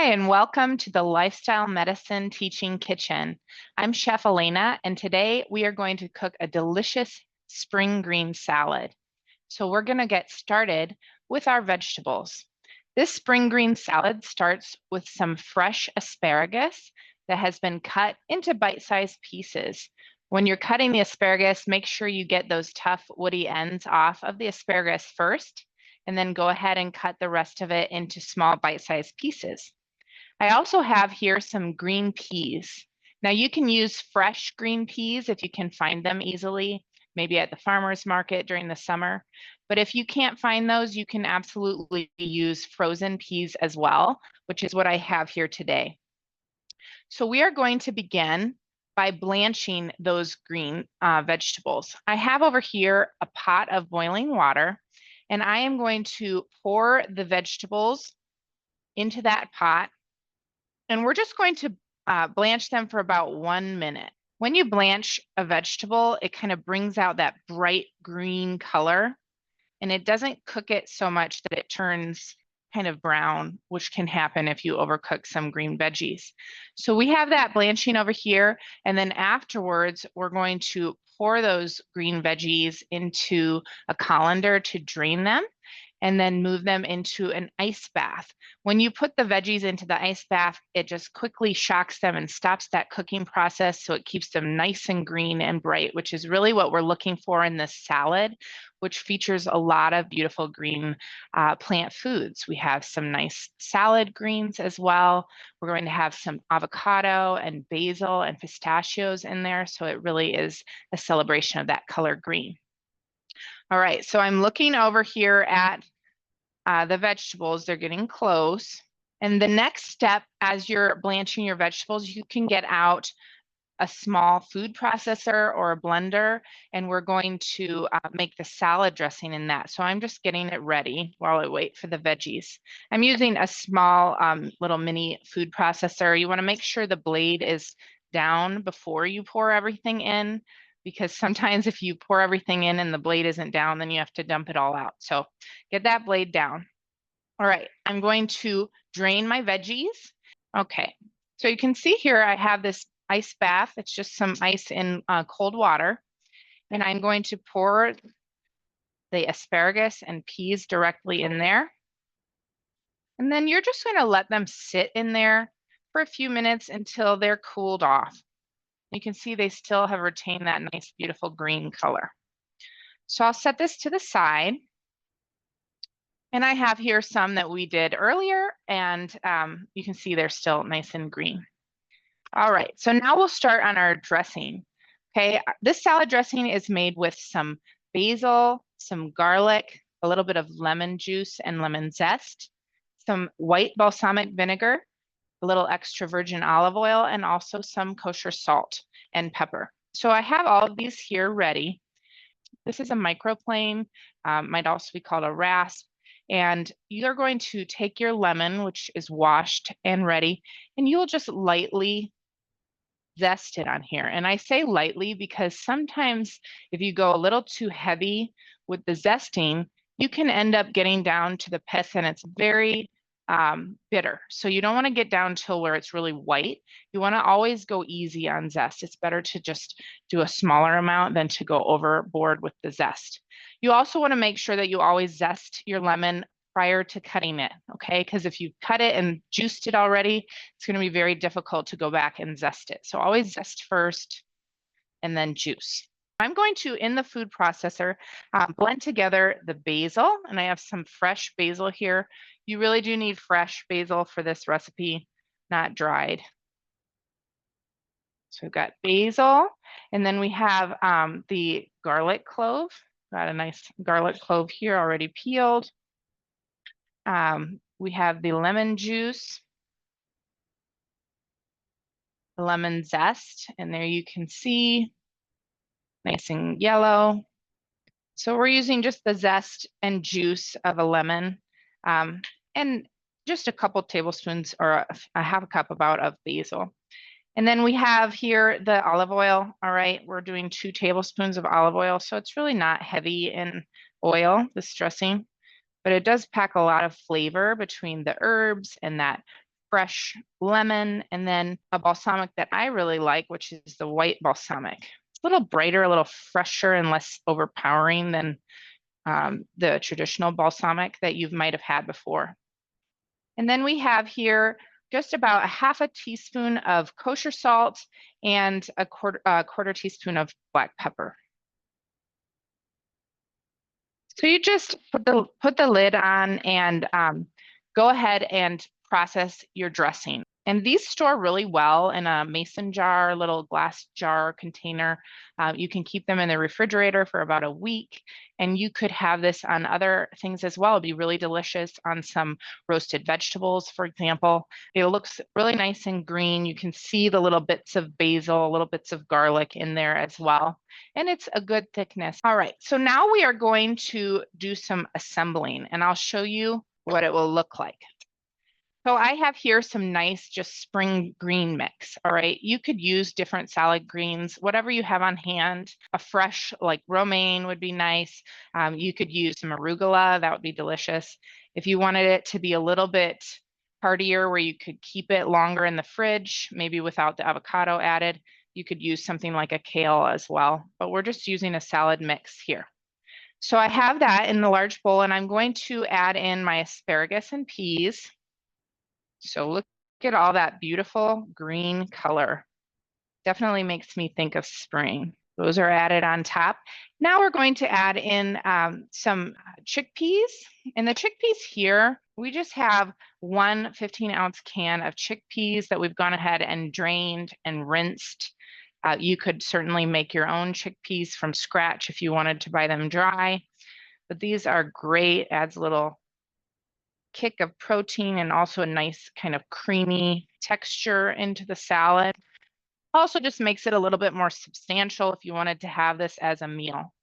Hi, and welcome to the Lifestyle Medicine Teaching Kitchen. I'm Chef Alaina, and today we are going to cook a delicious spring green salad. So we're going to get started with our vegetables. This spring green salad starts with some fresh asparagus that has been cut into bite-sized pieces. When you're cutting the asparagus, make sure you get those tough woody ends off of the asparagus first, and then go ahead and cut the rest of it into small bite-sized pieces. I also have here some green peas. Now you can use fresh green peas if you can find them easily, maybe at the farmer's market during the summer. But if you can't find those, you can absolutely use frozen peas as well, which is what I have here today. So we are going to begin by blanching those green vegetables. I have over here a pot of boiling water, and I am going to pour the vegetables into that pot, and we're just going to blanch them for about 1 minute. When you blanch a vegetable, it kind of brings out that bright green color, and it doesn't cook it so much that it turns kind of brown, which can happen if you overcook some green veggies. So we have that blanching over here, and then afterwards, we're going to pour those green veggies into a colander to drain them, and then move them into an ice bath. When you put the veggies into the ice bath, it just quickly shocks them and stops that cooking process, so it keeps them nice and green and bright, which is really what we're looking for in this salad, which features a lot of beautiful green plant foods. We have some nice salad greens as well. We're going to have some avocado and basil and pistachios in there, so it really is a celebration of that color green. All right, so I'm looking over here at the vegetables. They're getting close. And the next step, as you're blanching your vegetables, you can get out a small food processor or a blender, and we're going to make the salad dressing in that. So I'm just getting it ready while I wait for the veggies. I'm using a small little mini food processor. You want to make sure the blade is down before you pour everything in, because sometimes if you pour everything in and the blade isn't down, then you have to dump it all out. So get that blade down. All right, I'm going to drain my veggies. Okay, so you can see here I have this ice bath. It's just some ice in cold water. And I'm going to pour the asparagus and peas directly in there. And then you're just going to let them sit in there for a few minutes until they're cooled off. You can see they still have retained that nice, beautiful green color. So I'll set this to the side. And I have here some that we did earlier, and you can see they're still nice and green. All right, so now we'll start on our dressing. Okay, this salad dressing is made with some basil, some garlic, a little bit of lemon juice and lemon zest, some white balsamic vinegar, a little extra virgin olive oil, and also some kosher salt and pepper. So I have all of these here ready. This is a microplane, might also be called a rasp. And you're going to take your lemon, which is washed and ready, and you'll just lightly zest it on here. And I say lightly because sometimes if you go a little too heavy with the zesting, you can end up getting down to the pith and it's very bitter. So you don't want to get down till where it's really white. You want to always go easy on zest. It's better to just do a smaller amount than to go overboard with the zest. You also want to make sure that you always zest your lemon prior to cutting it, okay? Because if you cut it and juiced it already, it's going to be very difficult to go back and zest it. So always zest first and then juice. I'm going to, in the food processor, blend together the basil, and I have some fresh basil here. You really do need fresh basil for this recipe, not dried. So we've got basil, and then we have the garlic clove. Got a nice garlic clove here already peeled. We have the lemon juice, the lemon zest, and there you can see, nice and yellow. So we're using just the zest and juice of a lemon, and just a couple tablespoons or a half a cup about of basil. And then we have here the olive oil. All right, we're doing 2 tablespoons of olive oil, so it's really not heavy in oil, this dressing, but it does pack a lot of flavor between the herbs and that fresh lemon, and then a balsamic that I really like, which is the white balsamic. It's a little brighter, a little fresher, and less overpowering than the traditional balsamic that you might have had before. And then we have here just about a half a teaspoon of kosher salt and a quarter teaspoon of black pepper. So you just put the lid on and go ahead and process your dressing. And these store really well in a mason jar, little glass jar container. You can keep them in the refrigerator for about a week, and you could have this on other things as well. It'd be really delicious on some roasted vegetables, for example. It looks really nice and green. You can see the little bits of basil, little bits of garlic in there as well. And it's a good thickness. All right, so now we are going to do some assembling, and I'll show you what it will look like. So I have here some nice just spring green mix, all right? You could use different salad greens, whatever you have on hand. A fresh like romaine would be nice. You could use some arugula, that would be delicious. If you wanted it to be a little bit heartier where you could keep it longer in the fridge, maybe without the avocado added, you could use something like a kale as well, but we're just using a salad mix here. So I have that in the large bowl, and I'm going to add in my asparagus and peas. So look at all that beautiful green color. Definitely makes me think of spring. Those are added on top. Now we're going to add in some chickpeas. And the chickpeas here, we just have one 15-ounce can of chickpeas that we've gone ahead and drained and rinsed. You could certainly make your own chickpeas from scratch if you wanted to buy them dry. But these are great, adds a little kick of protein and also a nice kind of creamy texture into the salad. Also just makes it a little bit more substantial if you wanted to have this as a meal.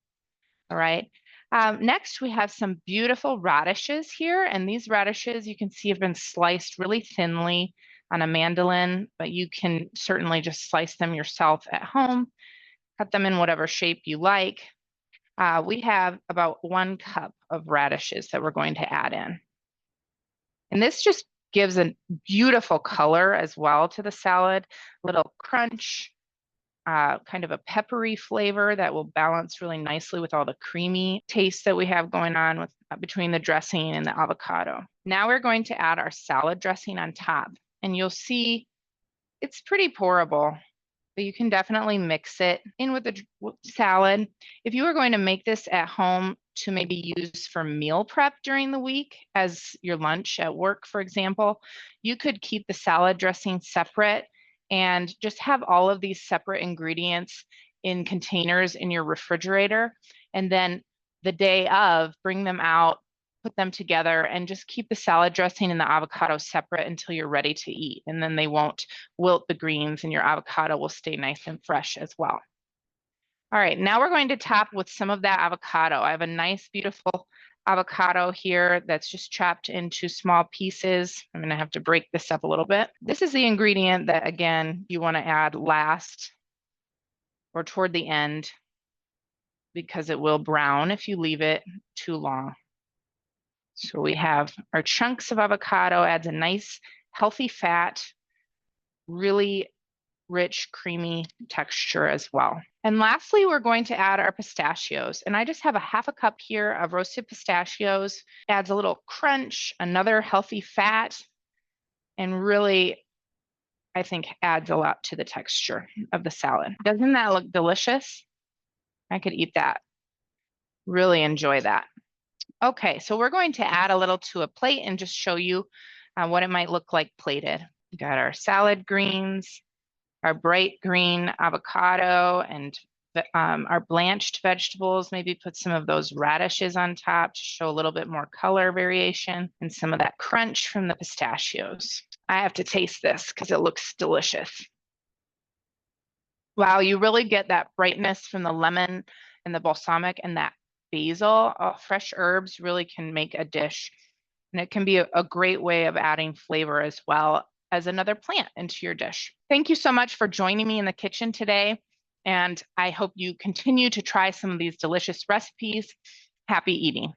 All right. Next, we have some beautiful radishes here. And these radishes you can see have been sliced really thinly on a mandolin, but you can certainly just slice them yourself at home. Cut them in whatever shape you like. We have about 1 cup of radishes that we're going to add in. And this just gives a beautiful color as well to the salad, little crunch, kind of a peppery flavor that will balance really nicely with all the creamy taste that we have going on with between the dressing and the avocado. Now we're going to add our salad dressing on top, and you'll see it's pretty pourable, but you can definitely mix it in with the salad. If you were going to make this at home to maybe use for meal prep during the week as your lunch at work, for example, you could keep the salad dressing separate and just have all of these separate ingredients in containers in your refrigerator. And then the day of, bring them out, put them together, and just keep the salad dressing and the avocado separate until you're ready to eat. And then they won't wilt the greens, and your avocado will stay nice and fresh as well. All right, now we're going to top with some of that avocado. I have a nice, beautiful avocado here that's just chopped into small pieces. I'm gonna have to break this up a little bit. This is the ingredient that, again, you wanna add last or toward the end because it will brown if you leave it too long. So we have our chunks of avocado, adds a nice, healthy fat, really rich, creamy texture as well. And lastly, we're going to add our pistachios. And I just have a half a cup here of roasted pistachios. Adds a little crunch, another healthy fat, and really, I think, adds a lot to the texture of the salad. Doesn't that look delicious? I could eat that. Really enjoy that. Okay, so we're going to add a little to a plate and just show you what it might look like plated. We got our salad greens, our bright green avocado, and our blanched vegetables. Maybe put some of those radishes on top to show a little bit more color variation, and some of that crunch from the pistachios. I have to taste this because it looks delicious. Wow, you really get that brightness from the lemon and the balsamic and that basil. Fresh herbs really can make a dish, and it can be a great way of adding flavor as well as another plant into your dish. Thank you so much for joining me in the kitchen today, and I hope you continue to try some of these delicious recipes. Happy eating.